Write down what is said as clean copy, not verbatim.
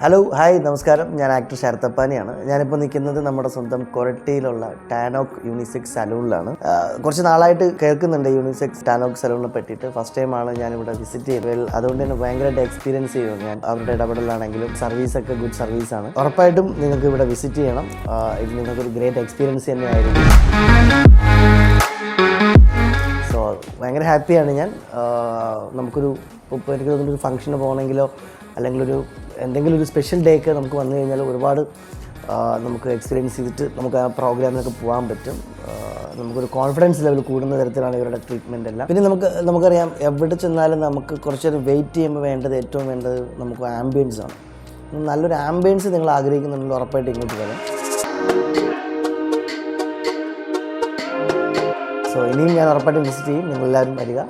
Hello hi നമസ്കാരം. ഞാൻ actor ശരത്തപ്പാനിയാണ്. ഞാനിപ്പോൾ നിൽക്കുന്നത് നമ്മുടെ സ്വന്തം കൊരട്ടിയിലുള്ള ടാനോക്ക് യൂണിസെക്സ് സലൂണിലാണ്. കുറച്ച് നാളായിട്ട് കേൾക്കുന്നുണ്ട് യൂണിസെക്സ് ടാനോക്ക് സലൂണിനെ പറ്റിയിട്ട്. ഫസ്റ്റ് ടൈമാണ് ഞാനിവിടെ വിസിറ്റ് ചെയ്തത്. അതുകൊണ്ട് തന്നെ ഭയങ്കരമായിട്ട് എക്സ്പീരിയൻസ് ചെയ്യും ഞാൻ. അവരുടെ ഇടപെടലാണെങ്കിലും സർവീസൊക്കെ ഗുഡ് സർവീസാണ്. ഉറപ്പായിട്ടും നിങ്ങൾക്ക് ഇവിടെ വിസിറ്റ് ചെയ്യണം. ഇത് നിങ്ങൾക്കൊരു ഗ്രേറ്റ് എക്സ്പീരിയൻസ് തന്നെയായിരിക്കും. സോ ഭയങ്കര ഹാപ്പിയാണ് ഞാൻ. ഇപ്പോൾ എനിക്ക് തോന്നുന്നൊരു ഫംഗ്ഷന് പോകണമെങ്കിലോ അല്ലെങ്കിൽ എന്തെങ്കിലും ഒരു സ്പെഷ്യൽ ഡേക്ക് നമുക്ക് വന്നു കഴിഞ്ഞാൽ ഒരുപാട് നമുക്ക് എക്സ്പീരിയൻസ് ചെയ്തിട്ട് നമുക്ക് ആ പ്രോഗ്രാമിനൊക്കെ പോകാൻ പറ്റും. നമുക്കൊരു കോൺഫിഡൻസ് ലെവൽ കൂടുന്ന തരത്തിലാണ് ഇവരുടെ ട്രീറ്റ്മെൻ്റ് എല്ലാം. പിന്നെ നമുക്കറിയാം, എവിടെ ചെന്നാലും നമുക്ക് കുറച്ച് നേരം വെയിറ്റ് ചെയ്യുമ്പോൾ ഏറ്റവും വേണ്ടത് നമുക്ക് ആംബിയൻസ് ആണ്. നല്ലൊരു ആംബിയൻസ് നിങ്ങൾ ആഗ്രഹിക്കുന്നുണ്ടെങ്കിൽ ഉറപ്പായിട്ട് ഇങ്ങോട്ട് വരാം. സോ ഇനിയും ഞാൻ ഉറപ്പായിട്ടും വിസിറ്റ് ചെയ്യും. നിങ്ങളെല്ലാവരും വരിക.